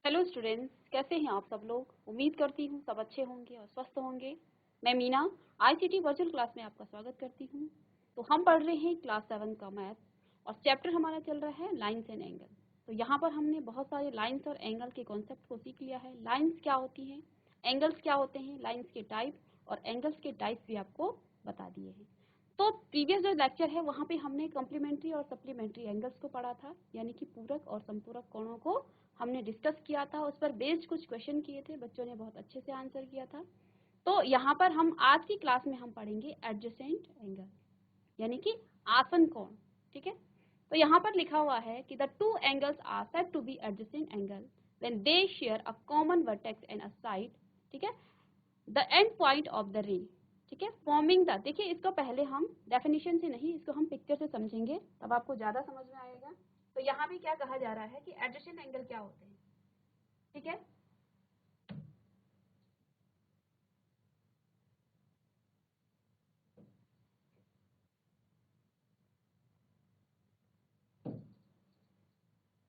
Hello students, कैसे हैं आप सब लोग। उम्मीद करती हूँ सब अच्छे होंगे और स्वस्थ होंगे। मैं मीना आईसीटी वर्चुअल क्लास में आपका स्वागत करती हूँ। तो हम पढ़ रहे हैं क्लास 7 का मैथ और चैप्टर हमारा चल रहा है लाइंस एंड एंगल। तो यहाँ पर हमने बहुत सारे लाइंस और एंगल के कॉन्सेप्ट को सीख लिया है। लाइंस क्या होती हैं, एंगल्स क्या होते हैं, लाइंस के टाइप और एंगल्स के टाइप भी आपको बता दिए हैं। तो प्रीवियस जो लेक्चर है वहाँ पे हमने कॉम्प्लीमेंट्री और सप्लीमेंट्री एंगल्स को पढ़ा था, यानी कि पूरक और संपूरक कोणों को हमने डिस्कस किया था। उस पर बेस्ड कुछ क्वेश्चन किए थे, बच्चों ने बहुत अच्छे से आंसर किया था। तो यहाँ पर हम आज की क्लास में हम पढ़ेंगे एडजेसेंट एंगल, यानी कि आसन कोण। ठीक है, तो यहाँ पर लिखा हुआ है कि the two angles are said to be adjacent angle when they share a common vertex and a side. ठीक है, the end point of the ray. ठीक है, फॉर्मिंग द, देखिए इसको पहले हम डेफिनेशन से नहीं, इसको हम पिक्चर से समझेंगे तब आपको ज्यादा समझ में आएगा। तो यहाँ भी क्या कहा जा रहा है कि एडजेसेंट एंगल क्या होते हैं। ठीक है,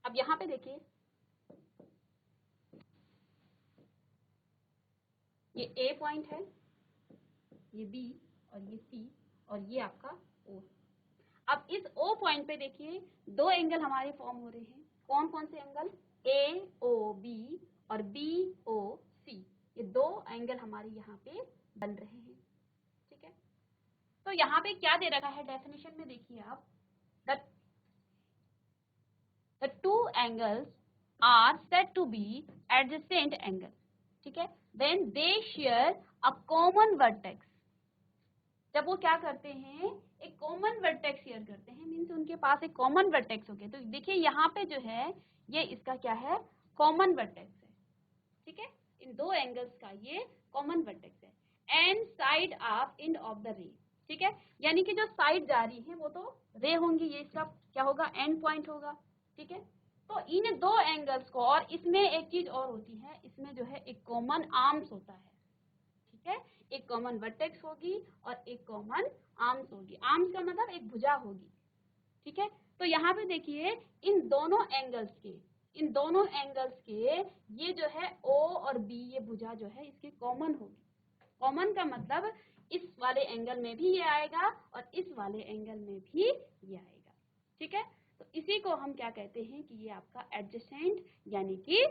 अब यहाँ पे देखिए, ये ए पॉइंट है, ये बी और ये सी और ये आपका ओ। अब इस ओ पॉइंट पे देखिए दो एंगल हमारे फॉर्म हो रहे हैं। कौन कौन से एंगल, ए ओ बी और बी ओ सी। ये दो एंगल हमारे यहाँ पे बन रहे हैं। ठीक है, तो यहाँ पे क्या दे रखा है डेफिनेशन में, देखिए आप, the two angles are said to be adjacent angle. ठीक है, when they share a common vertex। जब वो क्या करते हैं, एक कॉमन वर्टेक्स शेयर करते हैं, मीन्स उनके पास एक कॉमन वर्टेक्स हो गया। तो देखिए यहाँ पे जो है ये इसका क्या है, कॉमन वर्टेक्स है। ठीक है, इन दो एंगल्स का ये कॉमन वर्टेक्स है। And side of end of the ray. ठीक है, यानी कि जो साइड जा रही है वो तो रे होंगी, ये इसका क्या होगा, एंड पॉइंट होगा। ठीक है, तो इन दो एंगल्स को, और इसमें एक चीज और होती है, इसमें जो है एक कॉमन आर्म्स होता है। ठीक है, एक कॉमन वर्टेक्स होगी और एक कॉमन आर्म्स होगी। आर्म्स का मतलब एक भुजा होगी। ठीक है, तो यहाँ पे देखिए इन दोनों एंगल्स के ये जो है ओ और बी, ये भुजा जो है इसकी कॉमन होगी। कॉमन का मतलब इस वाले एंगल में भी ये आएगा और इस वाले एंगल में भी ये आएगा। ठीक है, तो इसी को हम क्या कहते हैं कि ये आपका एडजेसेंट, यानी कि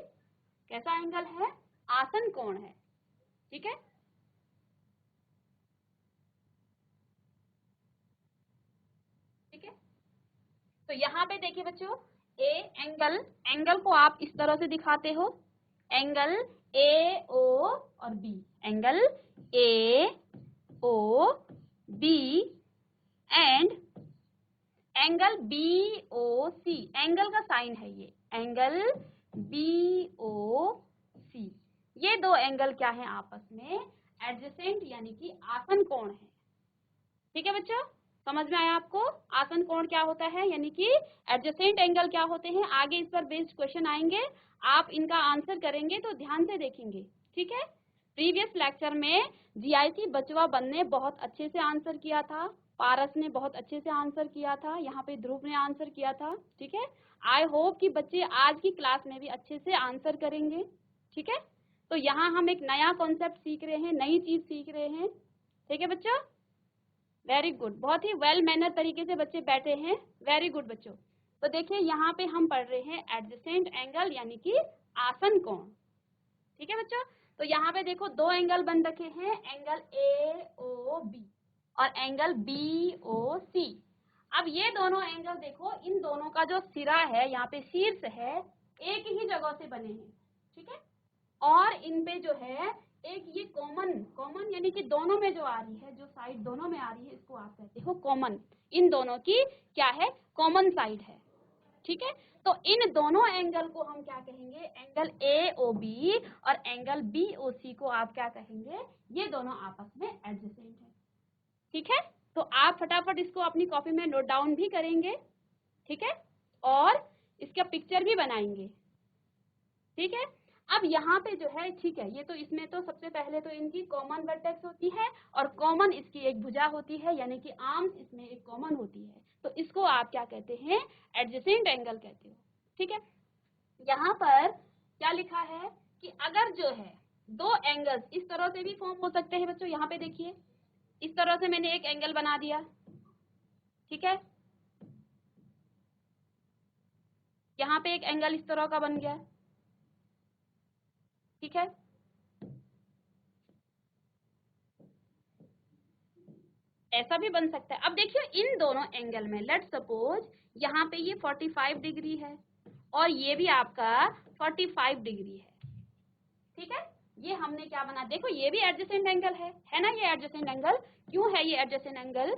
कैसा एंगल है, आसन कोण है। ठीक है, ठीक है, तो यहाँ पे देखिए बच्चों, ए एंगल को आप इस तरह से दिखाते हो, एंगल ए ओ और B, angle A O B and angle B O C. Angle का साइन है ये, एंगल बी ओ सी। ये दो एंगल क्या है आपस में, एडजेसेंट, यानी कि आसन कोण है। ठीक है बच्चों, समझ में आया आपको आसन कोण क्या होता है, यानी कि एडजेसेंट एंगल क्या होते हैं। आगे इस पर बेस्ड क्वेश्चन आएंगे, आप इनका आंसर करेंगे तो ध्यान से देखेंगे। ठीक है, प्रीवियस लेक्चर में जीआईसी बचवा बन ने बहुत अच्छे से आंसर किया था, पारस ने बहुत अच्छे से आंसर किया था, यहाँ पे ध्रुव ने आंसर किया था। ठीक है, आई होप कि बच्चे आज की क्लास में भी अच्छे से आंसर करेंगे। ठीक है, तो यहाँ हम एक नया कॉन्सेप्ट सीख रहे हैं, नई चीज सीख रहे हैं। ठीक है बच्चों, वेरी गुड, बहुत ही वेल मैनर तरीके से बच्चे बैठे हैं, वेरी गुड बच्चों। तो देखिए यहाँ पे हम पढ़ रहे हैं एडजेसेंट एंगल, यानी कि आसन कोण। ठीक है बच्चों, तो यहाँ पे देखो दो एंगल बन रखे हैं, एंगल ए ओ बी और एंगल बी ओ सी। अब ये दोनों एंगल देखो, इन दोनों का जो सिरा है, यहाँ पे शीर्ष है, एक ही जगह से बने हैं। ठीक है, और इन पे जो है एक ये कॉमन यानी कि दोनों में जो आ रही है, जो साइड दोनों में आ रही है, इसको आप कहते हो कॉमन। इन दोनों की क्या है, कॉमन साइड है। ठीक है, तो इन दोनों एंगल को हम क्या कहेंगे, एंगल ए ओ बी और एंगल बी ओ सी को आप क्या कहेंगे, ये दोनों आपस में एडजेसेंट है। ठीक है, तो आप फटाफट इसको अपनी कॉपी में नोट डाउन भी करेंगे। ठीक है, और इसका पिक्चर भी बनाएंगे। ठीक है, अब यहाँ पे जो है, ठीक है, ये तो इसमें तो सबसे पहले तो इनकी कॉमन वर्टेक्स होती है और कॉमन इसकी एक भुजा होती है, यानी कि आर्म्स इसमें एक कॉमन होती है। तो इसको आप क्या कहते हैं, एडजेसेंट एंगल कहते हो। ठीक है, यहाँ पर क्या लिखा है कि अगर जो है दो एंगल्स इस तरह से भी फॉर्म हो सकते हैं बच्चों। यहाँ पे देखिए इस तरह से मैंने एक एंगल बना दिया, ठीक है, यहाँ पे एक एंगल इस तरह का बन गया, ठीक है। ऐसा भी बन सकता है। अब देखिए इन दोनों एंगल में लेट सपोज यहाँ पे ये 45 डिग्री है और ये भी आपका 45 डिग्री है, ठीक है। ये हमने क्या बना, देखो ये भी एडजेसेंट एंगल है ना। ये एडजेसेंट एंगल क्यों है, ये एडजेसेंट एंगल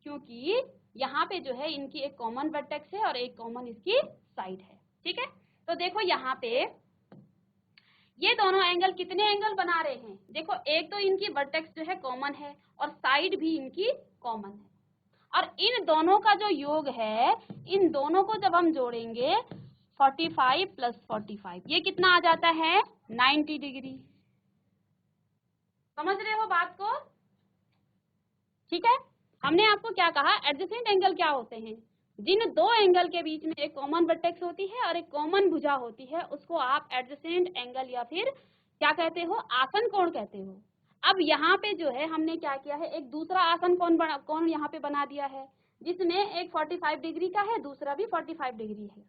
क्योंकि यहाँ पे जो है इनकी एक कॉमन वर्टेक्स है और एक कॉमन इसकी साइड है, ठीक है। तो देखो यहाँ पे ये दोनों एंगल कितने एंगल बना रहे हैं, देखो एक तो इनकी वर्टेक्स जो है कॉमन है और साइड भी इनकी कॉमन है, और इन दोनों का जो योग है, इन दोनों को जब हम जोड़ेंगे 45 प्लस 45 ये कितना आ जाता है 90 डिग्री। समझ रहे हो बात को, ठीक है। हमने आपको क्या कहा, एडजेसेंट एंगल क्या होते हैं, जिन दो एंगल के बीच में एक कॉमन वर्टेक्स होती है और एक कॉमन भुजा होती है उसको आप एडजेसेंट एंगल या फिर क्या कहते हो, आसन कोण कहते हो। अब यहाँ पे जो है हमने क्या किया है, एक दूसरा आसन कोण यहाँ पे बना दिया है जिसमें एक 45 डिग्री का है, दूसरा भी 45 डिग्री है,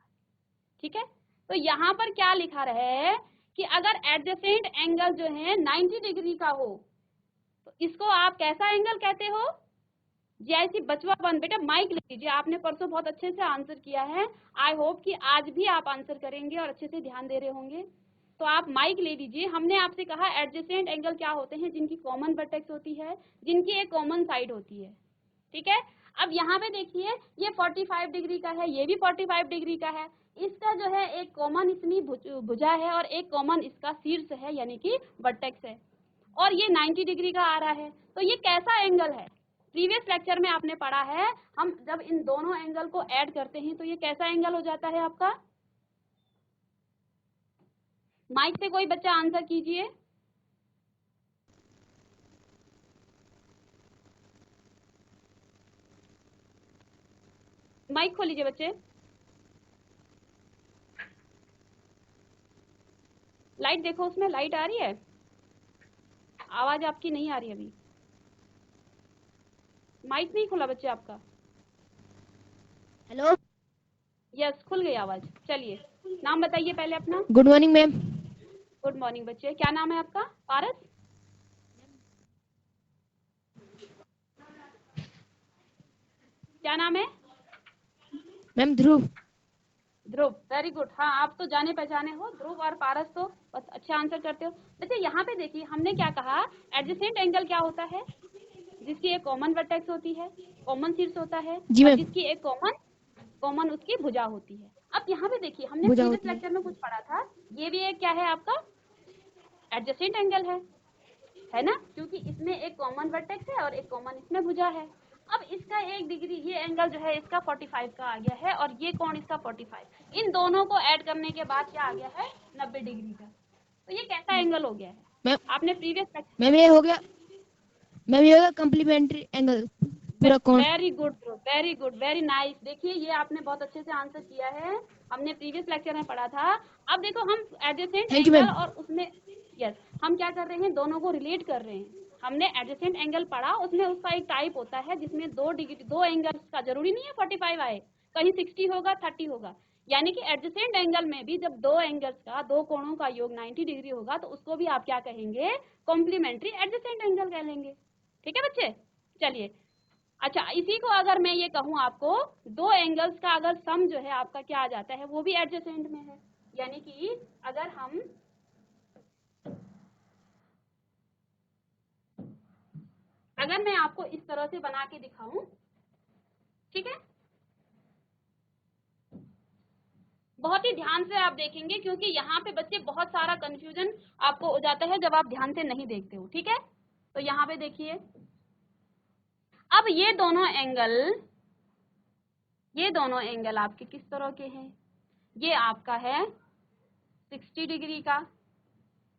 ठीक है। तो यहाँ पर क्या लिखा है कि अगर एडजेसेंट एंगल जो है 90 डिग्री का हो तो इसको आप कैसा एंगल कहते हो, जैसी बचवा बन। बेटा माइक ले लीजिए, आपने परसों बहुत अच्छे से आंसर किया है, आई होप कि आज भी आप आंसर करेंगे और अच्छे से ध्यान दे रहे होंगे। तो आप माइक ले लीजिए। हमने आपसे कहा एडजेसेंट एंगल क्या होते हैं, जिनकी कॉमन वर्टेक्स होती है, जिनकी एक कॉमन साइड होती है, ठीक है। अब यहाँ पे देखिए ये 45 डिग्री का है, ये भी 45 डिग्री का है, इसका जो है एक कॉमन इसमें भुजा है और एक कॉमन इसका शीर्ष है यानी कि वर्टेक्स है, और ये 90 डिग्री का आ रहा है। तो ये कैसा एंगल है, प्रीवियस लेक्चर में आपने पढ़ा है, हम जब इन दोनों एंगल को ऐड करते हैं तो ये कैसा एंगल हो जाता है आपका। माइक से कोई बच्चा आंसर कीजिए। माइक खोल लीजिए बच्चे। लाइट देखो, उसमें लाइट आ रही है, आवाज आपकी नहीं आ रही अभी। माइक नहीं खुला बच्चे आपका। हेलो, यस खुल गई आवाज। चलिए नाम बताइए पहले अपना। Good morning ma'am. Good morning बच्चे, क्या नाम है आपका। पारस, क्या नाम है। मैम ध्रुव। ध्रुव, वेरी गुड। हाँ आप तो जाने पहचाने हो, ध्रुव और पारस तो बस अच्छे आंसर करते हो। बच्चे यहाँ पे देखिए हमने क्या कहा, एडजेसेंट एंगल क्या होता है, जिसकी एक कॉमन वर्टेक्स होती है, कॉमन शीर्ष होता है जी और मैम। जिसकी एक कॉमन कॉमन उसकी भुजा होती है। अब यहाँ पे देखिए हमने भुजा प्रीवियस होती है। लेक्चर में कुछ पढ़ा था, ये भी एक क्या है आपका एडजेसेंट एंगल है ना, क्योंकि इसमें एक कॉमन वर्टेक्स है और एक कॉमन इसमें भुजा है। अब इसका एक डिग्री, ये एंगल जो है इसका 45 का आ गया है और ये कोण इसका 45, इन दोनों को ऐड करने के बाद क्या आ गया है 90 डिग्री का। तो ये कैसा एंगल हो गया है, मैम आपने प्रीवियस मैम ये हो गया, मैम ये होगा कम्प्लीमेंट्री एंगल पूरा कोण। Very good very good very nice. देखिए ये आपने बहुत अच्छे से आंसर किया है, हमने प्रीवियस लेक्चर में पढ़ा था। अब देखो हम adjacent thank you angle ma'am. और उसमें यस हम क्या कर रहे हैं, दोनों को रिलेट कर रहे हैं। हमने एडजेसेंट एंगल पढ़ा, उसमें उसका एक टाइप होता है जिसमें दो डिग्री, दो एंगल्स का जरूरी नहीं है 45 आए, कहीं 60 होगा 30 होगा, यानी कि एडजेसेंट एंगल में भी जब दो एंगल्स का, दो कोणों का योग 90 डिग्री होगा तो उसको भी आप क्या कहेंगे, कॉम्प्लीमेंट्री एडजेसेंट एंगल कह लेंगे। ठीक है बच्चे, चलिए। अच्छा इसी को अगर मैं ये कहूँ आपको, दो एंगल्स का अगर सम जो है आपका क्या आ जाता है, वो भी एडजेसेंट में है। यानी कि अगर मैं आपको इस तरह से बना के दिखाऊं, ठीक है, बहुत ही ध्यान से आप देखेंगे क्योंकि यहाँ पे बच्चे बहुत सारा कंफ्यूजन आपको हो जाता है जब आप ध्यान से नहीं देखते हो। ठीक है, तो यहाँ पे देखिए, अब ये दोनों एंगल आपके किस तरह के हैं, ये आपका है 60 डिग्री का,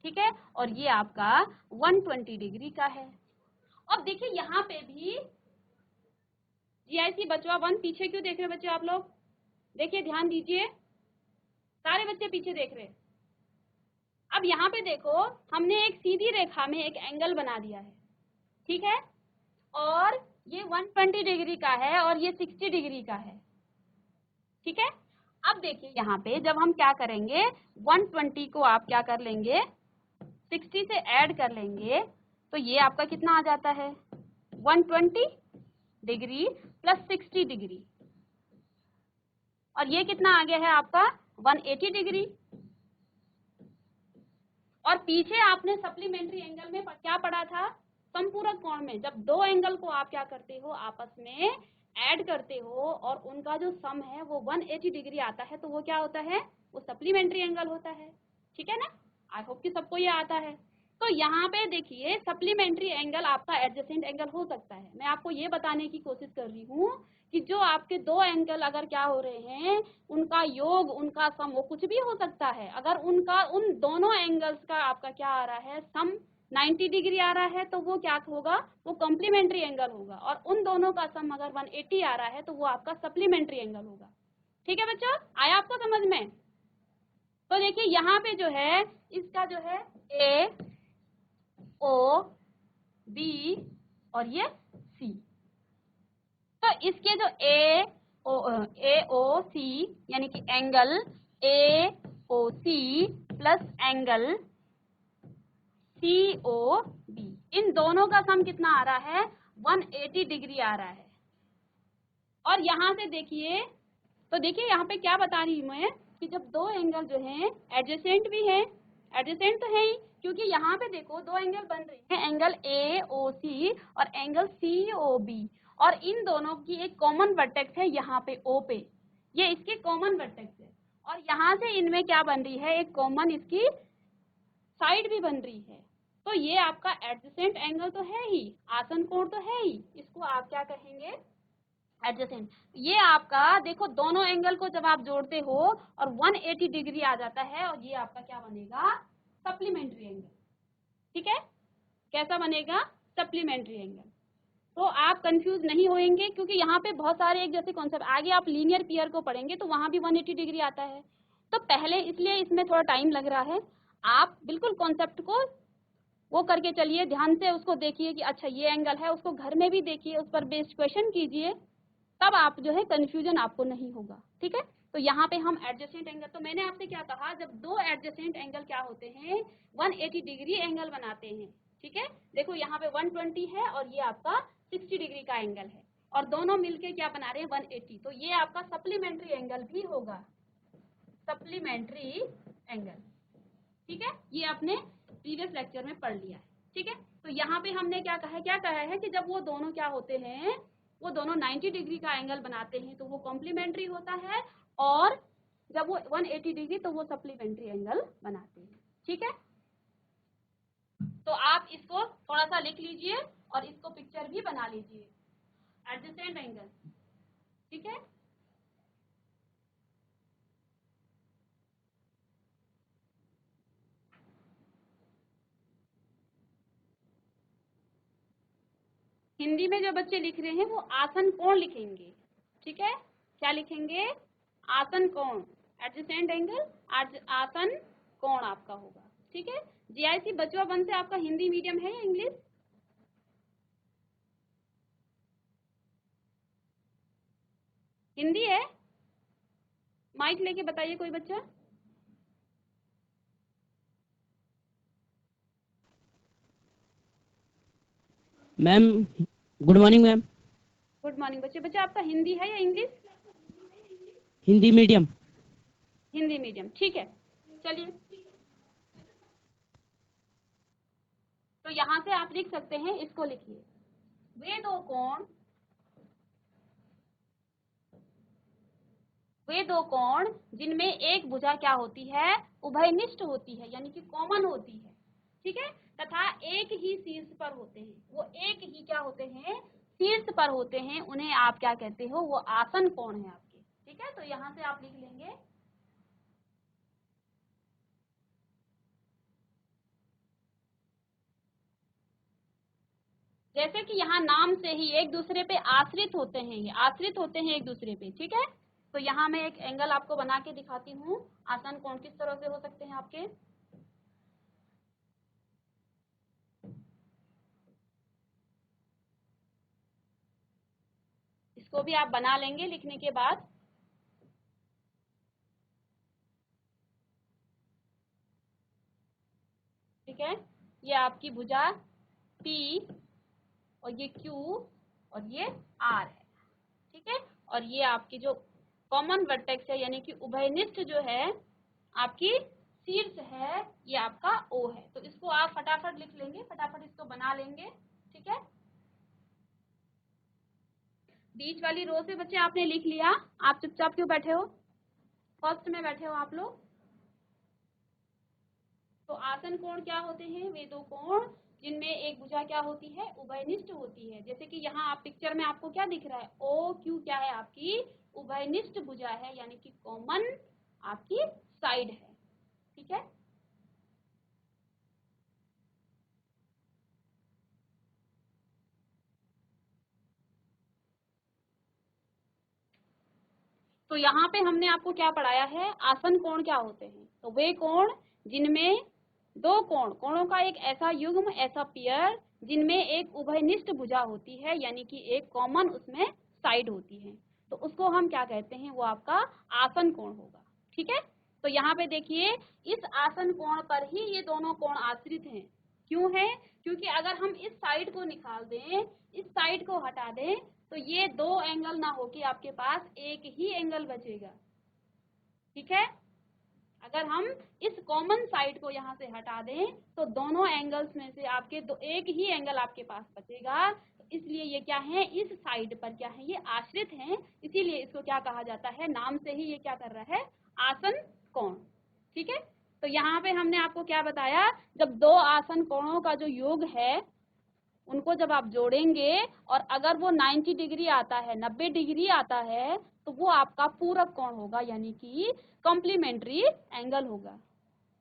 ठीक है, और ये आपका 120 डिग्री का है। अब देखिए यहाँ पे भी जीआईसी बचवा 1, पीछे क्यों देख रहे हैं बच्चे आप लोग, देखिए ध्यान दीजिए, सारे बच्चे पीछे देख रहे हैं। अब यहाँ पे देखो, हमने एक सीधी रेखा में एक एंगल बना दिया है, ठीक है, और ये 120 डिग्री का है और ये 60 डिग्री का है, ठीक है। अब देखिए यहाँ पे जब हम क्या करेंगे, 120 को आप क्या कर लेंगे, 60 से ऐड कर लेंगे, तो ये आपका कितना आ जाता है, 120 डिग्री प्लस 60 डिग्री, और ये कितना आ गया है आपका 180 डिग्री। और पीछे आपने सप्लीमेंट्री एंगल में क्या पढ़ा था, समपूरक कोण में जब दो एंगल को आप क्या करते हो, आपस में ऐड करते हो और उनका जो सम है वो 180 डिग्री आता है, तो वो क्या होता है, वो सप्लीमेंट्री एंगल होता है, ठीक है ना। आई होप कि सबको ये आता है। तो यहाँ पे देखिए सप्लीमेंट्री एंगल आपका एडजेसेंट एंगल हो सकता है। मैं आपको ये बताने की कोशिश कर रही हूँ कि जो आपके दो एंगल अगर क्या हो रहे हैं, उनका योग, उनका सम, वो कुछ भी हो सकता है। अगर उनका उन दोनों एंगल्स का आपका क्या आ रहा है, सम 90 डिग्री आ रहा है, तो वो क्या होगा, वो कॉम्प्लीमेंट्री एंगल होगा। और उन दोनों का सम अगर 180 आ रहा है तो वो आपका सप्लीमेंट्री एंगल होगा। ठीक है बच्चों, आया आपको समझ में। तो देखिए यहाँ पे जो है इसका जो है ए ओ बी और ये सी, तो इसके जो ए ओ सी यानी कि angle A O C plus angle C O B, इन दोनों का सम कितना आ रहा है, 180 डिग्री आ रहा है। और यहाँ से देखिए, तो देखिए यहाँ पे क्या बता रही हूँ मैं कि जब दो एंगल जो हैं एडजेसेंट भी हैं, एडजेसेंट तो है ही, क्योंकि यहाँ पे देखो दो एंगल बन रहे हैं, एंगल ए ओ सी और एंगल सी ओ बी, और इन दोनों की एक कॉमन वर्टेक्स है यहाँ पे ओ पे, ये इसके कॉमन वर्टेक्स है। और यहाँ से इनमें क्या बन रही है, एक कॉमन इसकी साइड भी बन रही है। तो ये आपका एडजेसेंट एंगल तो है ही, आसन कोण तो है ही, इसको आप क्या कहेंगे, एडजेसेंट। ये आपका देखो दोनों एंगल को जब आप जोड़ते हो और 180 डिग्री आ जाता है, और ये आपका क्या बनेगा, सप्लीमेंट्री एंगल। ठीक है, कैसा बनेगा, सप्लीमेंट्री एंगल। तो आप कंफ्यूज नहीं होंगे, क्योंकि यहाँ पे बहुत सारे एक जैसे कॉन्सेप्ट, आगे आप लीनियर पेयर को पढ़ेंगे तो वहां भी 180 डिग्री आता है। तो पहले इसलिए इसमें थोड़ा टाइम लग रहा है, आप बिल्कुल कॉन्सेप्ट को वो करके चलिए, ध्यान से उसको देखिए कि अच्छा ये एंगल है, उसको घर में भी देखिए, उस पर बेस्ड क्वेश्चन कीजिए, तब आप जो है कंफ्यूजन आपको नहीं होगा। ठीक है, तो यहाँ पे हम एडजेसेंट एंगल, तो मैंने आपसे क्या कहा, जब दो एडजेसेंट एंगल क्या होते हैं, 180 डिग्री एंगल बनाते हैं। ठीक है, देखो यहाँ पे 120 है और ये आपका 60 डिग्री का एंगल है, और दोनों मिलके क्या बना रहे हैं, 180, तो ये आपका सप्लीमेंट्री एंगल भी होगा, सप्लीमेंट्री एंगल। ठीक है, ये आपने प्रीवियस लेक्चर में पढ़ लिया है। ठीक है, तो यहाँ पे हमने क्या कहा है कि जब वो दोनों क्या होते हैं, वो दोनों 90 डिग्री का एंगल बनाते हैं तो वो कॉम्प्लीमेंट्री होता है, और जब वो 180 डिग्री तो वो सप्लीमेंट्री एंगल बनाते हैं। ठीक है, तो आप इसको थोड़ा सा लिख लीजिए और इसको पिक्चर भी बना लीजिए, एडजेसेंट एंगल। ठीक है, हिंदी में जो बच्चे लिख रहे हैं वो आसन कोण लिखेंगे। ठीक है, क्या लिखेंगे, आसन कोण, एडजेसेंट एंगल, आसन कोण आपका होगा। ठीक है, जीआईसी बचवा वन से आपका हिंदी मीडियम है या इंग्लिश, हिंदी है, माइक लेके बताइए कोई बच्चा। Ma'am good morning ma'am. Good morning बच्चे, बच्चा आपका हिंदी है या English, Hindi medium. Hindi medium, ठीक है। चलिए, तो यहाँ से आप लिख सकते हैं, इसको लिखिए, वे दो कोण जिनमें एक भुजा क्या होती है, उभयनिष्ठ होती है, यानी कि कॉमन होती है। ठीक है, तथा एक ही शीर्ष पर होते हैं, वो एक ही क्या होते हैं, शीर्ष पर होते हैं, उन्हें आप क्या कहते हो, वो आसन कोण है आपके। ठीक है, तो यहाँ से आप लिख लेंगे, जैसे कि यहाँ नाम से ही एक दूसरे पे आश्रित होते हैं, ये आश्रित होते हैं एक दूसरे पे। ठीक है, तो यहाँ मैं एक एंगल आपको बना के दिखाती हूँ, आसन कोण किस तरह से हो सकते हैं आपके। इसको भी आप बना लेंगे लिखने के बाद। ठीक है, ये आपकी भुजा P और ये Q और ये R है। ठीक है, और ये आपकी जो कॉमन वर्टेक्स है यानी कि उभयनिष्ठ जो है आपकी शीर्ष है, ये आपका O है। तो इसको आप फटाफट लिख लेंगे, फटाफट इसको बना लेंगे। ठीक है, बीच वाली रो से बच्चे आपने लिख लिया, आप चुपचाप क्यों बैठे हो? फर्स्ट में बैठे हो आप लोग। तो आसन कोण क्या होते हैं? वे दो कोण जिनमें एक भुजा क्या होती है? उभयनिष्ठ होती है। जैसे कि यहाँ आप पिक्चर में आपको क्या दिख रहा है? ओ क्यू क्या है? आपकी उभयनिष्ठ भुजा है, यानी कि कॉमन आपकी साइड है। ठीक है, तो यहाँ पे हमने आपको क्या पढ़ाया है? आसन कोण क्या होते हैं? तो वे कोण जिनमें दो कोणों का एक ऐसा युग्म, ऐसा पेयर जिनमें एक उभयनिष्ठ भुजा होती है, यानी कि एक कॉमन उसमें साइड होती है, तो उसको हम क्या कहते हैं? वो आपका आसन कोण होगा। ठीक है, तो यहाँ पे देखिए, इस आसन कोण पर ही ये दोनों कोण आश्रित हैं। क्यों है? क्योंकि अगर हम इस साइड को निकाल दें, इस साइड को हटा दें, तो ये दो एंगल ना होके आपके पास एक ही एंगल बचेगा। ठीक है, अगर हम इस कॉमन साइड को यहाँ से हटा दें तो दोनों एंगल्स में से आपके एक ही एंगल आपके पास बचेगा। तो इसलिए ये क्या है? इस साइड पर क्या है? ये आश्रित हैं, इसीलिए इसको क्या कहा जाता है? नाम से ही ये क्या कर रहा है? आसन कोण। ठीक है, तो यहाँ पे हमने आपको क्या बताया? जब दो आसन कोणों का जो योग है उनको जब आप जोड़ेंगे और अगर वो 90 डिग्री आता है, 90 डिग्री आता है, तो वो आपका पूरक कोण होगा, यानी कि कॉम्प्लीमेंट्री एंगल होगा।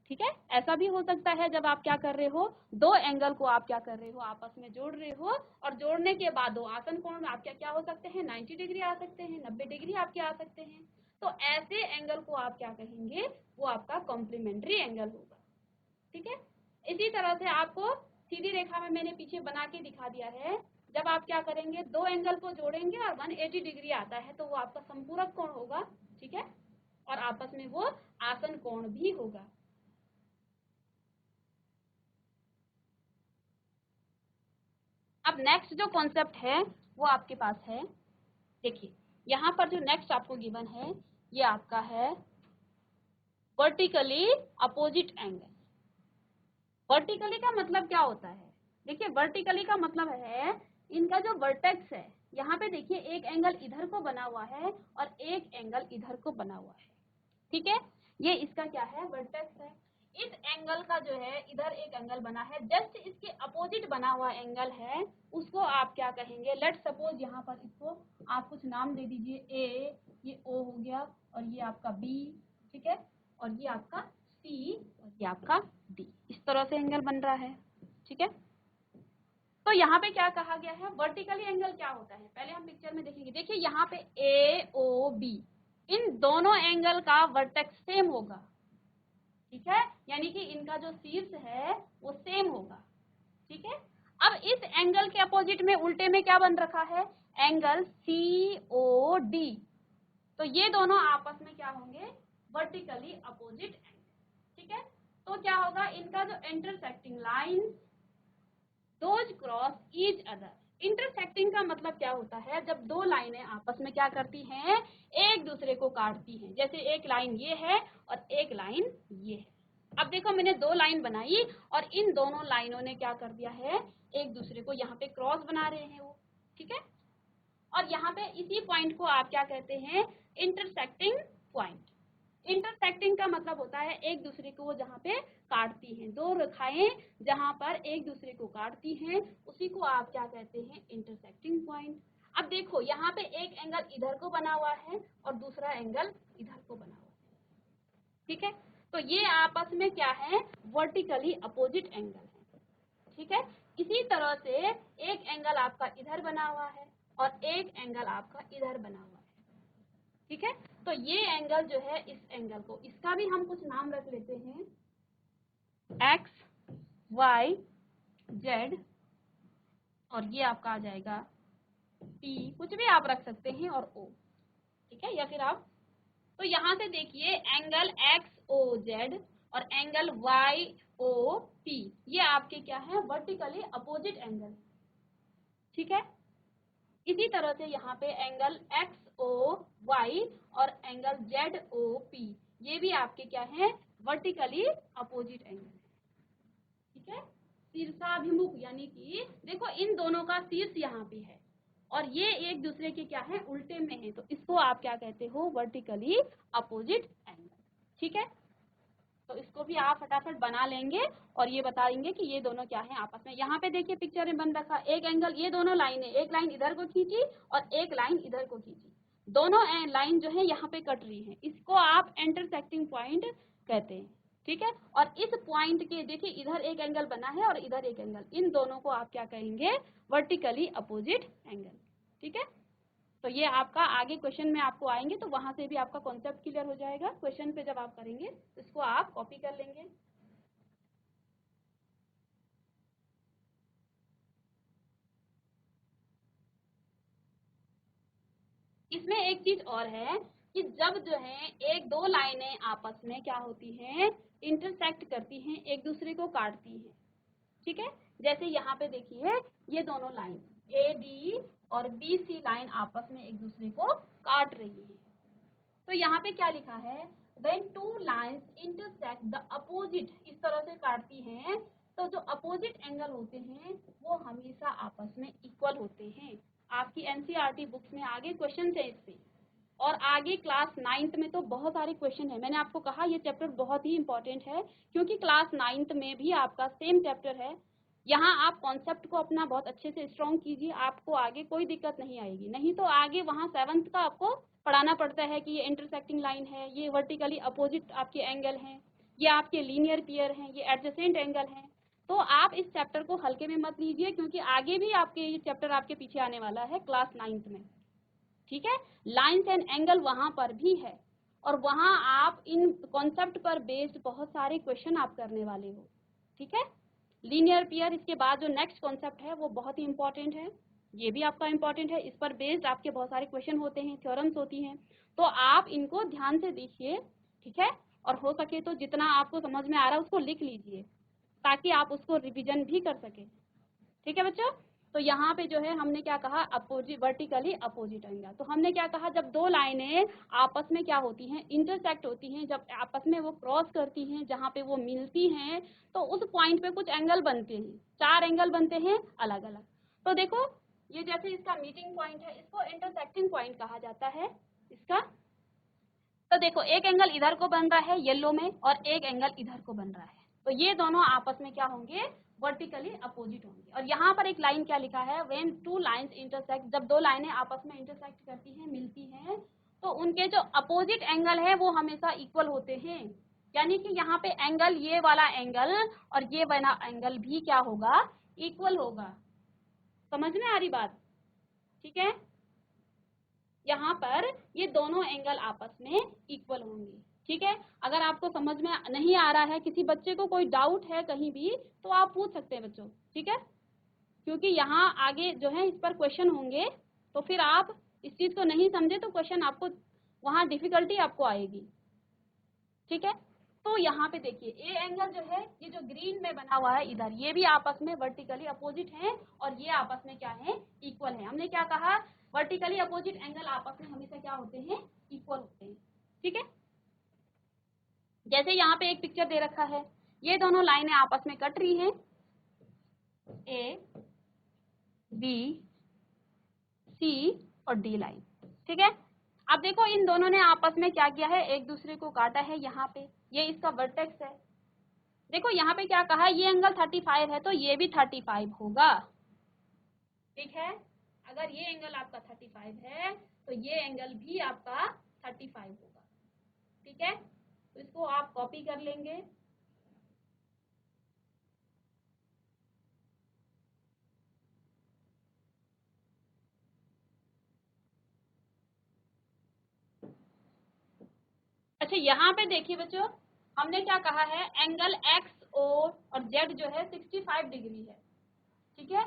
ठीक है, ऐसा भी हो सकता है जब आप क्या कर रहे हो? दो एंगल को आप क्या कर रहे हो? आपस में जोड़ रहे हो, और जोड़ने के बाद दो आसन कोण में आपके क्या हो सकते हैं? 90 डिग्री आ सकते हैं, 90 डिग्री आपके आ सकते हैं। तो ऐसे एंगल को आप क्या कहेंगे? वो आपका कॉम्प्लीमेंट्री एंगल होगा। ठीक है, इसी तरह से आपको सीधी रेखा में मैंने पीछे बना के दिखा दिया है। जब आप क्या करेंगे? दो एंगल को जोड़ेंगे और 180 डिग्री आता है, तो वो आपका संपूरक कोण होगा। ठीक है, और आपस में वो आसन कोण भी होगा। अब नेक्स्ट जो कॉन्सेप्ट है वो आपके पास है, देखिए यहाँ पर जो नेक्स्ट आपको गिवन है ये आपका है वर्टिकली अपोजिट एंगल। वर्टिकली का मतलब क्या होता है? देखिए, वर्टिकली का मतलब है इनका जो वर्टेक्स है, यहाँ पे देखिए एक एंगल इधर को बना हुआ है और एक एंगल इधर को बना हुआ है। ठीक है, ये इसका क्या है? वर्टेक्स है। इस एंगल का जो है इधर एक एंगल बना है, जस्ट इसके अपोजिट बना हुआ एंगल है, उसको आप क्या कहेंगे? लेट सपोज यहाँ पर इसको आप कुछ नाम दे दीजिए, ए, ये ओ हो गया, और ये आपका बी, ठीक है, और ये आपका सी, और ये आपका डी। इस तरह से एंगल बन रहा है। ठीक है, तो यहाँ पे क्या कहा गया है? वर्टिकली एंगल क्या होता है? पहले हम पिक्चर में देखेंगे। देखिए यहाँ पे ए ओ बी, इन दोनों एंगल का वर्टेक्स सेम होगा। ठीक है, यानी कि इनका जो शीर्ष है वो सेम होगा। ठीक है, अब इस एंगल के अपोजिट में उल्टे में क्या बन रखा है? Angle C O D. तो ये दोनों आपस में क्या होंगे? Vertically opposite angle. ठीक है, तो क्या होगा? इनका जो intersecting line those cross each other. Intersecting का मतलब क्या होता है? जब दो लाइनें आपस में क्या करती हैं? एक दूसरे को काटती हैं। जैसे एक लाइन ये है और एक लाइन ये है। अब देखो, मैंने दो लाइन बनाई और इन दोनों लाइनों ने क्या कर दिया है? एक दूसरे को यहाँ पे क्रॉस बना रहे हैं वो। ठीक है, और यहाँ पे इसी पॉइंट को आप क्या कहते हैं? Intersecting point. इंटरसेक्टिंग का मतलब होता है एक दूसरे को वो जहाँ पे काटती हैं, दो रेखाएं जहाँ पर एक दूसरे को काटती हैं, उसी को आप क्या कहते हैं? Intersecting point. अब देखो, यहाँ पे एक एंगल इधर को बना हुआ है और दूसरा एंगल इधर को बना हुआ है। ठीक है, तो ये आपस में क्या है? वर्टिकली अपोजिट एंगल है। ठीक है, इसी तरह से एक एंगल आपका इधर बना हुआ है और एक एंगल आपका इधर बना हुआ है। ठीक है, तो ये एंगल जो है, इस एंगल को, इसका भी हम कुछ नाम रख लेते हैं, एक्स वाई जेड, और ये आपका आ जाएगा P कुछ भी आप रख सकते हैं और O, ठीक है, या फिर आप, तो यहाँ से देखिए एंगल XOZ और एंगल YOP ये आपके क्या है, वर्टिकली अपोजिट एंगल, ठीक है। इसी तरह से यहाँ पे एंगल XOY और एंगल ZOP ये भी आपके क्या है, वर्टिकली अपोजिट एंगल, ठीक है। शीर्षाभिमुख यानी कि देखो इन दोनों का शीर्ष यहाँ पे है और ये एक दूसरे के क्या है, उल्टे में है, तो इसको आप क्या कहते हो, वर्टिकली अपोजिट एंगल, ठीक है। तो इसको भी आप फटाफट बना लेंगे और ये बताएंगे कि ये दोनों क्या है आपस में। यहाँ पे देखिए पिक्चर में बन रखा एक एंगल, ये दोनों लाइन है, एक लाइन इधर को खींची और एक लाइन इधर को खींची, दोनों लाइन जो है यहाँ पे कट रही है, इसको आप इंटरसेक्टिंग पॉइंट कहते हैं, ठीक है। और इस पॉइंट के देखिए इधर एक एंगल बना है और इधर एक एंगल, इन दोनों को आप क्या कहेंगे, वर्टिकली अपोजिट एंगल, ठीक है। तो ये आपका आगे क्वेश्चन में आपको आएंगे तो वहां से भी आपका कॉन्सेप्ट क्लियर हो जाएगा। क्वेश्चन पे जब आप करेंगे तो इसको आप कॉपी कर लेंगे। इसमें एक चीज और है कि जब जो है एक दो लाइनें आपस में क्या होती हैं, इंटरसेक्ट करती हैं, एक दूसरे को काटती हैं, ठीक है। जैसे यहाँ पे देखिए ये दोनों लाइन AD और BC लाइन आपस में एक दूसरे को काट रही है, तो यहाँ पे क्या लिखा है, when two lines intersect the opposite, इस तरह से काटती हैं तो जो अपोजिट एंगल होते हैं वो हमेशा आपस में इक्वल होते हैं। आपकी NCERT बुक्स में आगे क्वेश्चन है इससे, और आगे क्लास 9th में तो बहुत सारे क्वेश्चन है। मैंने आपको कहा ये चैप्टर बहुत ही इंपॉर्टेंट है क्योंकि क्लास 9th में भी आपका सेम चैप्टर है। यहाँ आप कॉन्सेप्ट को अपना बहुत अच्छे से स्ट्रॉन्ग कीजिए, आपको आगे कोई दिक्कत नहीं आएगी। नहीं तो आगे वहाँ 7th का आपको पढ़ाना पड़ता है कि ये इंटरसेक्टिंग लाइन है, ये वर्टिकली अपोजिट आपके एंगल हैं, ये आपके लीनियर पेयर हैं, ये एडजेसेंट एंगल हैं। तो आप इस चैप्टर को हल्के में मत लीजिए क्योंकि आगे भी आपके ये चैप्टर आपके पीछे आने वाला है क्लास 9th में, ठीक है। लाइन्स एंड एंगल वहां पर भी है और वहां आप इन कॉन्सेप्ट पर बेस्ड बहुत सारे क्वेश्चन आप करने वाले हो, ठीक है। लीनियर पेयर इसके बाद जो नेक्स्ट कॉन्सेप्ट है वो बहुत ही इंपॉर्टेंट है, ये भी आपका इंपॉर्टेंट है, इस पर बेस्ड आपके बहुत सारे क्वेश्चन होते हैं, थ्योरम्स होती हैं, तो आप इनको ध्यान से देखिए, ठीक है। और हो सके तो जितना आपको समझ में आ रहा है उसको लिख लीजिए ताकि आप उसको रिवीजन भी कर सके, ठीक है बच्चों। तो यहाँ पे जो है हमने क्या कहा, अपोजिट वर्टिकली अपोजिट एंगल। तो हमने क्या कहा, जब दो लाइनें आपस में क्या होती हैं, इंटरसेक्ट होती हैं, जब आपस में वो क्रॉस करती हैं, जहाँ पे वो मिलती हैं तो उस पॉइंट पे कुछ एंगल बनते हैं, 4 एंगल बनते हैं अलग अलग। तो देखो ये जैसे इसका मीटिंग पॉइंट है, इसको इंटरसेक्टिंग पॉइंट कहा जाता है इसका। तो देखो एक एंगल इधर को बन रहा है येलो में और एक एंगल इधर को बन रहा है, तो ये दोनों आपस में क्या होंगे, वर्टिकली अपोजिट होंगे। और यहाँ पर एक लाइन क्या लिखा है, व्हेन टू लाइंस इंटरसेक्ट, जब दो लाइनें आपस में इंटरसेक्ट करती हैं, मिलती हैं, तो उनके जो अपोजिट एंगल है वो हमेशा इक्वल होते हैं। यानी कि यहाँ पे एंगल, ये वाला एंगल और ये वाला एंगल भी क्या होगा, इक्वल होगा। समझ में आ रही बात, ठीक है। यहाँ पर ये दोनों एंगल आपस में इक्वल होंगे, ठीक है। अगर आपको समझ में नहीं आ रहा है, किसी बच्चे को कोई डाउट है कहीं भी, तो आप पूछ सकते हैं बच्चों, ठीक है। क्योंकि यहाँ आगे जो है इस पर क्वेश्चन होंगे, तो फिर आप इस चीज को नहीं समझे तो क्वेश्चन आपको वहाँ डिफिकल्टी आपको आएगी, ठीक है। तो यहाँ पे देखिए ए एंगल जो है, ये जो ग्रीन में बना हुआ है इधर, ये भी आपस में वर्टिकली अपोजिट है और ये आपस में क्या है, इक्वल है। हमने क्या कहा, वर्टिकली अपोजिट एंगल आपस में हमेशा क्या होते हैं, इक्वल होते हैं, ठीक है। जैसे यहाँ पे एक पिक्चर दे रखा है, ये दोनों लाइनें आपस में कट रही हैं, ए बी सी और डी लाइन, ठीक है। अब देखो इन दोनों ने आपस में क्या किया है, एक दूसरे को काटा है। यहाँ पे ये इसका वर्टेक्स है, देखो यहाँ पे क्या कहा, ये एंगल 35 है तो ये भी 35 होगा, ठीक है। अगर ये एंगल आपका 35 है तो ये एंगल भी आपका 35 होगा, ठीक है। तो इसको आप कॉपी कर लेंगे। अच्छा यहाँ पे देखिए बच्चों, हमने क्या कहा है, एंगल एक्स ओ और जेड जो है 65 डिग्री है, ठीक है।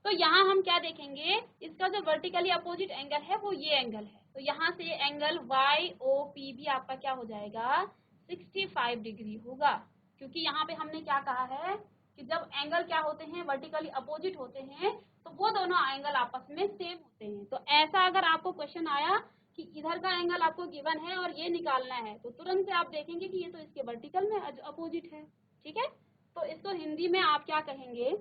तो यहाँ हम क्या देखेंगे, इसका जो वर्टिकली अपोजिट एंगल है वो ये एंगल है। तो यहाँ से एंगल YOP भी आपका क्या हो जाएगा, 65 डिग्री होगा। क्योंकि यहाँ पे हमने क्या कहा है कि जब एंगल क्या होते हैं, वर्टिकली अपोजिट होते हैं, तो वो दोनों एंगल आपस में सेम होते हैं। तो ऐसा अगर आपको क्वेश्चन आया कि इधर का एंगल आपको गिवन है और ये निकालना है, तो तुरंत से आप देखेंगे कि ये तो इसके वर्टिकल में अपोजिट है। ठीक है, तो इसको हिंदी में आप क्या कहेंगे,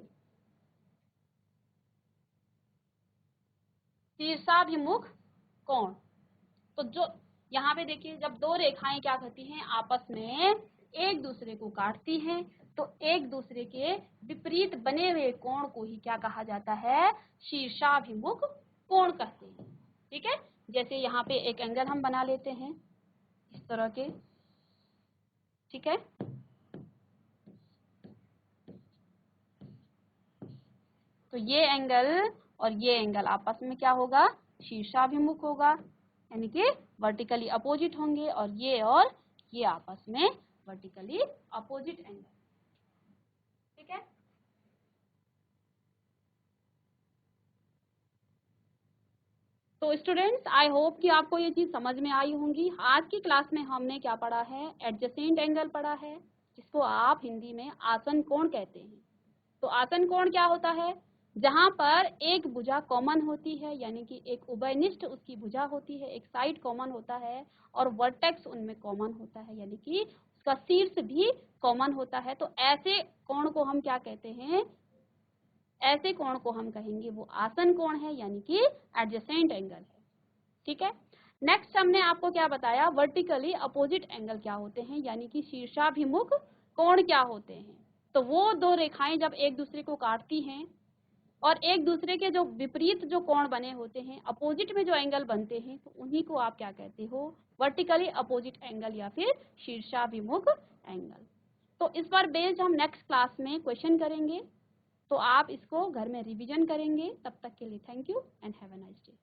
शीर्षाभिमुख कोण। तो जो यहाँ पे देखिए, जब दो रेखाएं क्या करती हैं, आपस में एक दूसरे को काटती हैं, तो एक दूसरे के विपरीत बने हुए कोण को ही क्या कहा जाता है, शीर्षाभिमुख कोण कहते हैं। ठीक है, जैसे यहाँ पे एक एंगल हम बना लेते हैं इस तरह के। ठीक है, तो ये एंगल और ये एंगल आपस में क्या होगा, शीर्षाभिमुख होगा, यानी कि वर्टिकली अपोजिट होंगे, और ये आपस में वर्टिकली अपोजिट एंगल। ठीक है, तो स्टूडेंट्स, आई होप कि आपको ये चीज समझ में आई होंगी। आज की क्लास में हमने क्या पढ़ा है, एडजेसेंट एंगल पढ़ा है, जिसको आप हिंदी में आसन कोण कहते हैं। तो आसन कोण क्या होता है, जहां पर एक भुजा कॉमन होती है, यानी कि एक उभयनिष्ठ उसकी भुजा होती है, एक साइड कॉमन होता है, और वर्टेक्स उनमें कॉमन होता है, यानी कि उसका शीर्ष भी कॉमन होता है। तो ऐसे कोण को हम क्या कहते हैं, ऐसे कोण को हम कहेंगे वो आसन कोण है, यानी कि एडजेसेंट एंगल है। ठीक है, नेक्स्ट हमने आपको क्या बताया, वर्टिकली अपोजिट एंगल क्या होते हैं, यानी कि शीर्षाभिमुख कोण क्या होते हैं। तो वो दो रेखाएं जब एक दूसरे को काटती हैं और एक दूसरे के जो विपरीत जो कोण बने होते हैं, अपोजिट में जो एंगल बनते हैं, तो उन्हीं को आप क्या कहते हो, वर्टिकली अपोजिट एंगल या फिर शीर्षाभिमुख एंगल। तो इस पर बेस्ड हम नेक्स्ट क्लास में क्वेश्चन करेंगे, तो आप इसको घर में रिवीजन करेंगे। तब तक के लिए thank you and have a nice day.